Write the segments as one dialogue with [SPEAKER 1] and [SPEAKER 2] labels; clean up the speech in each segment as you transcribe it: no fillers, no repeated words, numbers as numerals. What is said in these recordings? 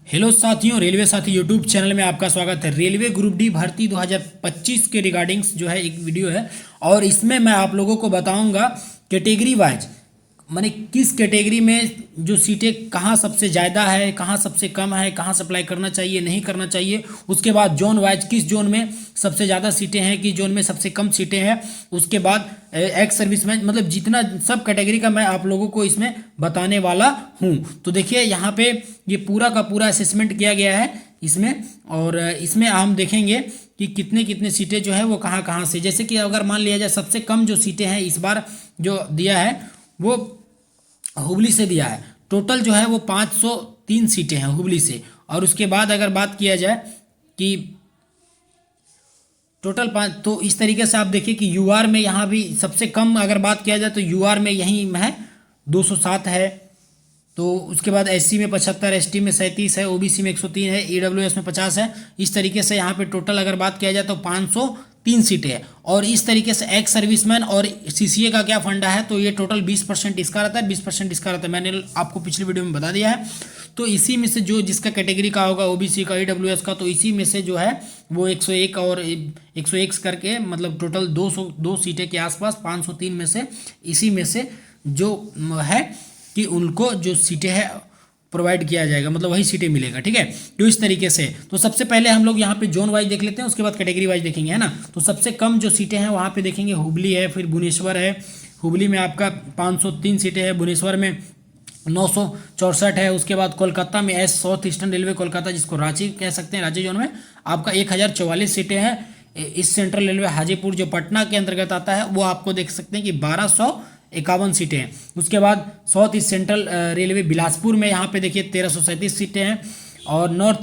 [SPEAKER 1] Hello साथियों, railway साथी YouTube channel में आपका स्वागत है। रेलवे ग्रुप डी भर्ती 2025 के रिगार्डिंग्स जो है एक वीडियो है और इसमें मैं आप लोगों को बताऊंगा कैटेगरी वाइज, माने किस कैटेगरी में जो सीटें कहाँ सबसे ज़्यादा है, कहाँ सबसे कम है, कहाँ से अप्लाई करना चाहिए नहीं करना चाहिए। उसके बाद जोन वाइज किस जोन में सबसे ज़्यादा सीटें हैं, किस जोन में सबसे कम सीटें हैं। उसके बाद एक्स सर्विसमैन, मतलब जितना सब कैटेगरी का मैं आप लोगों को इसमें बताने वाला हूँ। तो देखिए यहाँ पे ये पूरा का पूरा असेसमेंट किया गया है इसमें, और इसमें हम देखेंगे कि कितने कितने सीटें जो है वो कहाँ कहाँ से। जैसे कि अगर मान लिया जाए सबसे कम जो सीटें हैं इस बार जो दिया है वो हुबली से दिया है। टोटल जो है वो 503 सीटें हैं हुबली से। और उसके बाद अगर बात किया जाए कि टोटल 5, तो इस तरीके से आप देखिए कि यूआर में यहाँ भी सबसे कम अगर बात किया जाए तो यूआर में यहीं है 207 है। तो उसके बाद एससी में 75, एसटी में 37 है, ओबीसी में 103 है, ईडब्ल्यूएस में 50 है। इस तरीके से यहाँ पे टोटल अगर बात किया जाए तो 503 सीटें हैं। और इस तरीके से एक्स सर्विसमैन और सीसीए का क्या फंडा है, तो ये टोटल 20% इसका रहता है, 20% इसका रहता है। मैंने आपको पिछली वीडियो में बता दिया है। तो इसी में से जो जिसका कैटेगरी का होगा, ओबीसी का, ईडब्ल्यूएस का, तो इसी में से जो है वो 101 और 101 करके, मतलब टोटल 202 सीटें के आसपास 503 में से इसी में से जो है कि उनको जो सीटें हैं प्रोवाइड किया जाएगा, मतलब वही सीटें मिलेगा। ठीक है, तो इस तरीके से। तो सबसे पहले हम लोग यहाँ पे जोन वाइज देख लेते हैं, उसके बाद कैटेगरी वाइज देखेंगे, है ना। तो सबसे कम जो सीटें हैं वहाँ पे देखेंगे हुबली है, फिर भुवनेश्वर है। हुबली में आपका 503 सीटें हैं, भुवनेश्वर में 964 है। उसके बाद कोलकाता में S south eastern railway Kolkata, जिसको रांची कह सकते हैं, रांची जोन में आपका 1044 सीटें हैं। इस सेंट्रल रेलवे हाजीपुर जो पटना के अंतर्गत आता है वो आपको देख सकते हैं कि 1251 सीटें हैं। उसके बाद south east central railway Bilaspur में यहाँ पे देखिए 1337 सीटें हैं। और नॉर्थ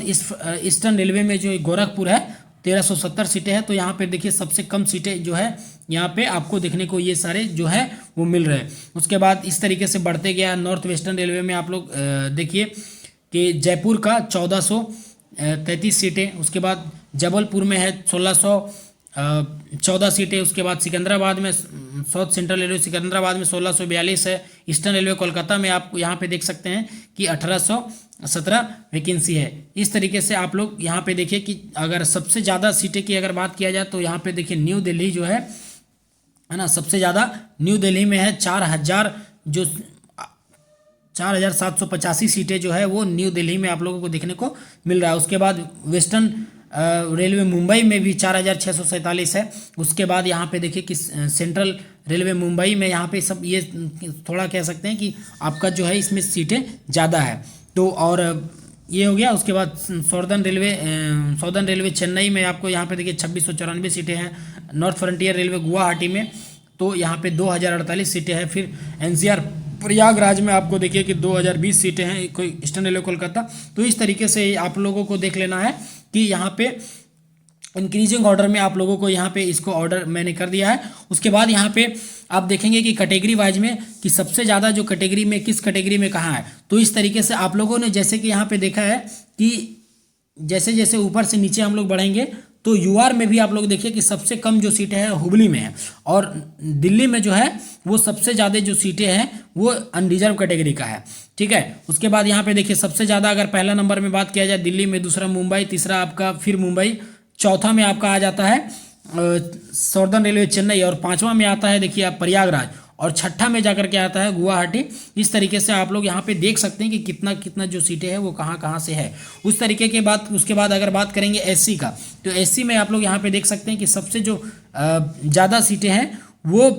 [SPEAKER 1] ईस्टर्न रेलवे में जो गोरखपुर है 1370 सीटें हैं। तो यहाँ पे देखिए सबसे कम सीटें जो है यहाँ पे आपको देखने को ये सारे जो है वो मिल रहे हैं। उसके बाद इस तरीके से बढ़ते गया नॉर्थ वेस्टर्न रेलवे में आप लोग देखिए कि जयपुर का 1433 सीटें। उसके बाद जबलपुर में है 1614 सीटें। उसके बाद सिकंदराबाद में, साउथ सेंट्रल रेलवे सिकंदराबाद में 1642 है। ईस्टर्न रेलवे कोलकाता में आप यहाँ पे देख सकते हैं कि 1817 वैकेंसी है। इस तरीके से आप लोग यहाँ पे देखिए कि अगर सबसे ज़्यादा सीटें की अगर बात किया जाए तो यहाँ पे देखिए न्यू दिल्ली जो है ना, सबसे ज़्यादा न्यू दिल्ली में है। 4785 सीटें जो है वो न्यू दिल्ली में आप लोगों को देखने को मिल रहा है। उसके बाद वेस्टर्न रेलवे मुंबई में भी 4647 है। उसके बाद यहाँ पे देखिए कि सेंट्रल रेलवे मुंबई में यहाँ पे सब ये थोड़ा कह सकते हैं कि आपका जो है इसमें सीटें ज़्यादा है। तो और ये हो गया। उसके बाद सॉर्दर्न रेलवे चेन्नई में आपको यहाँ पे देखिए 2694 सीटें हैं। नॉर्थ फ्रंटियर रेलवे गुवाहाटी में तो यहाँ पे 2048 सीटें हैं। फिर एनसीआर प्रयागराज में आपको देखिए कि 2020 सीटें हैं, कोई ईस्टर्न रेलवे कोलकाता। तो इस तरीके से आप लोगों को देख लेना है कि यहाँ पे इंक्रीजिंग ऑर्डर में आप लोगों को यहाँ पे इसको ऑर्डर मैंने कर दिया है। उसके बाद यहाँ पे आप देखेंगे कि कैटेगरी वाइज में कि सबसे ज़्यादा जो कैटेगरी में किस कैटेगरी में कहाँ है। तो इस तरीके से आप लोगों ने जैसे कि यहाँ पे देखा है कि जैसे जैसे ऊपर से नीचे हम लोग बढ़ेंगे तो यूआर में भी आप लोग देखिए कि सबसे कम जो सीटें हैं हुबली में है। और दिल्ली में जो है वो सबसे ज़्यादा जो सीटें हैं वो अनरिजर्व कैटेगरी का है। ठीक है, उसके बाद यहाँ पे देखिए सबसे ज़्यादा अगर पहला नंबर में बात किया जाए दिल्ली में, दूसरा मुंबई, तीसरा आपका फिर मुंबई, चौथा में आपका आ जाता है सॉर्दर्न रेलवे चेन्नई, और पाँचवा में आता है देखिए आप प्रयागराज, और छठा में जाकर के आता है गुवाहाटी। इस तरीके से आप लोग यहाँ पे देख सकते हैं कि कितना कितना जो सीटें हैं वो कहाँ कहाँ से है। उस तरीके के बाद उसके बाद अगर बात करेंगे एससी का, तो एससी में आप लोग यहाँ पे देख सकते हैं कि सबसे जो ज़्यादा सीटें हैं वो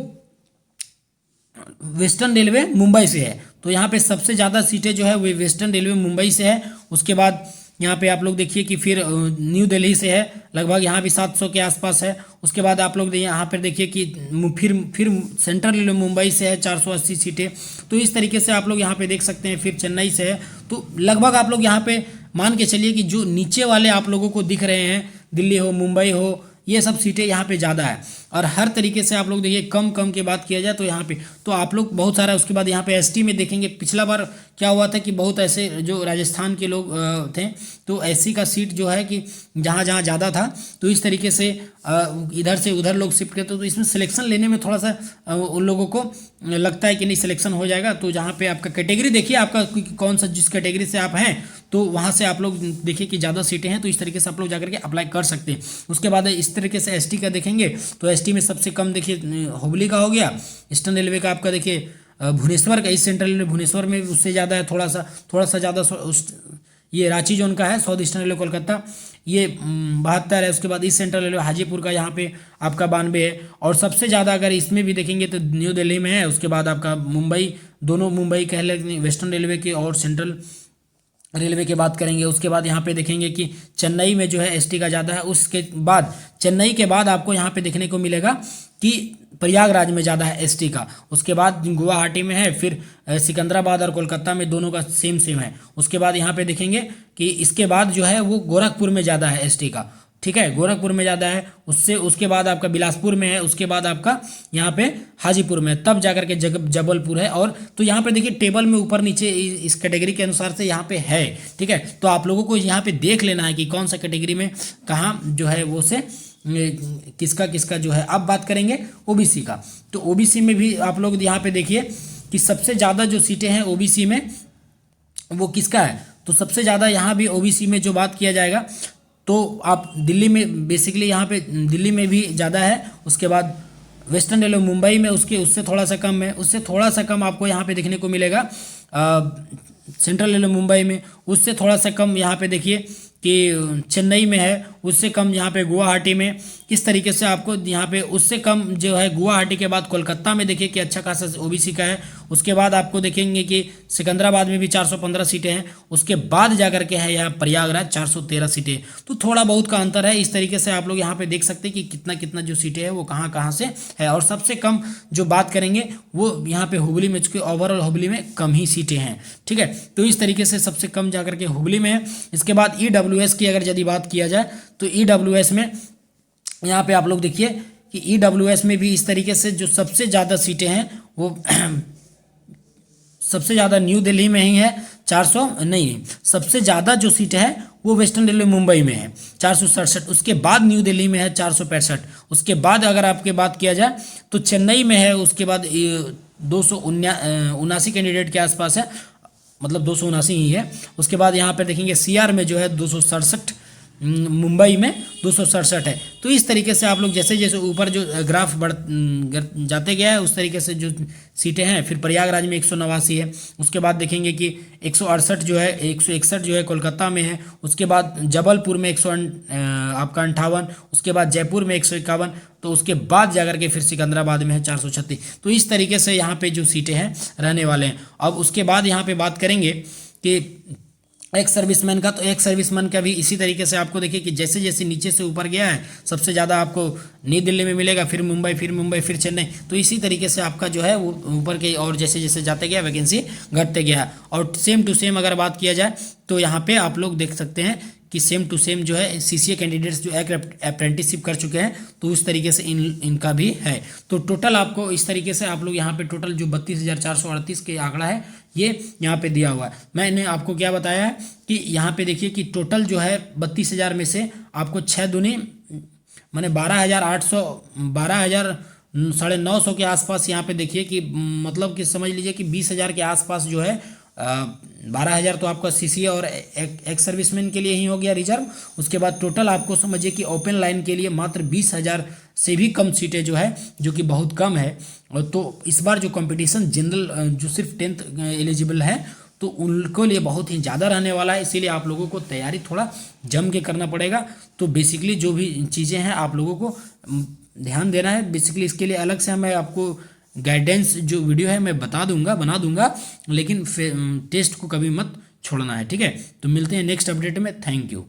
[SPEAKER 1] वेस्टर्न रेलवे मुंबई से है। तो यहाँ पे सबसे ज़्यादा सीटें जो है वो वेस्टर्न रेलवे मुंबई से है। उसके बाद यहाँ पे आप लोग देखिए कि फिर न्यू दिल्ली से है, लगभग यहाँ भी 700 के आसपास है। उसके बाद आप लोग यहाँ पर देखिए कि फिर सेंट्रल रेलवे मुंबई से है 480 सीटें। तो इस तरीके से आप लोग यहाँ पे देख सकते हैं। फिर चेन्नई से है। तो लगभग आप लोग यहाँ पे मान के चलिए कि जो नीचे वाले आप लोगों को दिख रहे हैं, दिल्ली हो, मुंबई हो, ये सब सीटें यहाँ पे ज़्यादा है। और हर तरीके से आप लोग देखिए कम कम की बात किया जाए तो यहाँ पे तो आप लोग बहुत सारा, उसके बाद यहाँ पे एसटी में देखेंगे पिछला बार क्या हुआ था कि बहुत ऐसे जो राजस्थान के लोग थे, तो एससी का सीट जो है कि जहाँ जहाँ ज़्यादा था तो इस तरीके से इधर से उधर लोग शिफ्ट करते, तो इसमें सिलेक्शन लेने में थोड़ा सा उन लोगों को लगता है कि नहीं सिलेक्शन हो जाएगा। तो जहाँ पे आपका कैटेगरी देखिए आपका कौन सा, जिस कैटेगरी से आप हैं तो वहाँ से आप लोग देखिए कि ज़्यादा सीटें हैं, तो इस तरीके से आप लोग जाकर के अप्लाई कर सकते हैं। उसके बाद इस तरीके से एसटी का देखेंगे तो एसटी में सबसे कम देखिए हुबली का हो गया, ईस्टर्न रेलवे का आपका देखिए भुवनेश्वर का, ईस्ट सेंट्रल रेलवे भुवनेश्वर में उससे ज़्यादा है, थोड़ा सा ज़्यादा ये रांची जोन का है, साउथ ईस्टर्न रेलवे कोलकाता ये 72 है। उसके बाद ईस्ट सेंट्रल रेलवे हाजीपुर का यहाँ पे आपका 92 है। और सबसे ज़्यादा अगर इसमें भी देखेंगे तो न्यू दिल्ली में है। उसके बाद आपका मुंबई, दोनों मुंबई कह लें वेस्टर्न रेलवे के और सेंट्रल रेलवे की बात करेंगे। उसके बाद यहाँ पे देखेंगे कि चेन्नई में जो है एसटी का ज़्यादा है। उसके बाद चेन्नई के बाद आपको यहाँ पे देखने को मिलेगा कि प्रयागराज में ज़्यादा है एसटी का। उसके बाद गुवाहाटी में है, फिर सिकंदराबाद और कोलकाता में दोनों का सेम है। उसके बाद यहाँ पे देखेंगे कि इसके बाद जो है वो गोरखपुर में ज़्यादा है एसटी का, ठीक है, गोरखपुर में ज़्यादा है। उसके बाद आपका बिलासपुर में है, उसके बाद आपका यहाँ पे हाजीपुर में, तब जाकर के जबलपुर है। और तो यहाँ पे देखिए टेबल में ऊपर नीचे इस कैटेगरी के अनुसार से यहाँ पे है, ठीक है। तो आप लोगों को यहाँ पे देख लेना है कि कौन सा कैटेगरी में कहाँ जो है वो से किसका किसका जो है। अब बात करेंगे ओबीसी का, तो ओबीसी में भी आप लोग यहाँ पे देखिए कि सबसे ज़्यादा जो सीटें हैं ओबीसी में वो किसका है। तो सबसे ज़्यादा यहाँ भी ओबीसी में जो बात किया जाएगा तो आप दिल्ली में बेसिकली यहाँ पे दिल्ली में भी ज़्यादा है। उसके बाद वेस्टर्न रेलवे मुंबई में उससे थोड़ा सा कम है, उससे थोड़ा सा कम आपको यहाँ पे देखने को मिलेगा सेंट्रल रेलवे मुंबई में, उससे थोड़ा सा कम यहाँ पे देखिए कि चेन्नई में है, उससे कम यहाँ पे गुवाहाटी में। इस तरीके से आपको यहाँ पे उससे कम जो है गुवाहाटी के बाद कोलकाता में देखिए कि अच्छा खासा ओबीसी का है। उसके बाद आपको देखेंगे कि सिकंदराबाद में भी 415 सीटें हैं। उसके बाद जाकर के है यहाँ प्रयागराज 413 सीटें, तो थोड़ा बहुत का अंतर है। इस तरीके से आप लोग यहाँ पे देख सकते हैं कि कितना कितना जो सीटें हैं वो कहाँ कहाँ से है। और सबसे कम जो बात करेंगे वो यहाँ पे हुबली में, चूँकि ओवरऑल हुबली में कम ही सीटें हैं, ठीक है। तो इस तरीके से सबसे कम जाकर के हुबली में है। इसके बाद ईडब्ल्यूएस की अगर यदि बात किया जाए तो ईडब्ल्यूएस में यहाँ पे आप लोग देखिए कि ईडब्ल्यूएस में भी इस तरीके से जो सबसे ज़्यादा सीटें हैं वो सबसे ज़्यादा न्यू दिल्ली में ही है 400 नहीं, सबसे ज़्यादा जो सीटें हैं वो वेस्टर्न रेलवे मुंबई में है 467। उसके बाद न्यू दिल्ली में है 465। उसके बाद अगर आपके बात किया जाए तो चेन्नई में है, उसके बाद 279 कैंडिडेट के आसपास है, मतलब 279 ही है। उसके बाद यहाँ पे देखेंगे सीआर में जो है 267, मुंबई में 267 है। तो इस तरीके से आप लोग जैसे जैसे ऊपर जो ग्राफ जाते गया है उस तरीके से जो सीटें हैं। फिर प्रयागराज में 189 है। उसके बाद देखेंगे कि 168 जो है 161 जो है कोलकाता में है। उसके बाद जबलपुर में आपका 58। उसके बाद जयपुर में 151। तो उसके बाद जाकर के फिर सिकंदराबाद में है 436। तो इस तरीके से यहाँ पे जो सीटें हैं रहने वाले हैं। अब उसके बाद यहाँ पे बात करेंगे कि एक्स सर्विसमैन का, तो एक्स सर्विसमैन का भी इसी तरीके से आपको देखिए कि जैसे जैसे नीचे से ऊपर गया है सबसे ज़्यादा आपको नई दिल्ली में मिलेगा, फिर मुंबई फिर चेन्नई। तो इसी तरीके से आपका जो है वो ऊपर के और जैसे जैसे जाते गया वैकेंसी घटते गया है। और सेम टू सेम अगर बात किया जाए तो यहाँ पे आप लोग देख सकते हैं कि सेम टू सेम जो है सीसीए कैंडिडेट्स जो अप्रेंटिसशिप कर चुके हैं तो उस तरीके से इनका भी है। तो टोटल आपको इस तरीके से आप लोग यहाँ पे टोटल जो 32,438 के आंकड़ा है ये यहाँ पे दिया हुआ है। मैंने आपको क्या बताया है कि यहाँ पे देखिए कि टोटल जो है 32,000 में से आपको 6 दूनी माने 12,900 के आसपास यहाँ पे देखिए कि मतलब कि समझ लीजिए कि 20,000 के आसपास जो है 12,000 तो आपका सीसीए और एक्स सर्विसमैन के लिए ही हो गया रिजर्व। उसके बाद टोटल आपको समझिए कि ओपन लाइन के लिए मात्र 20,000 से भी कम सीटें जो है जो कि बहुत कम है। और तो इस बार जो कंपटीशन जनरल जो सिर्फ 10th एलिजिबल है तो उनको लिए बहुत ही ज़्यादा रहने वाला है। इसीलिए आप लोगों को तैयारी थोड़ा जम के करना पड़ेगा। तो बेसिकली जो भी चीज़ें हैं आप लोगों को ध्यान देना है। बेसिकली इसके लिए अलग से मैं आपको गाइडेंस जो वीडियो है मैं बना दूंगा, लेकिन टेस्ट को कभी मत छोड़ना है, ठीक है। तो मिलते हैं नेक्स्ट अपडेट में। Thank you.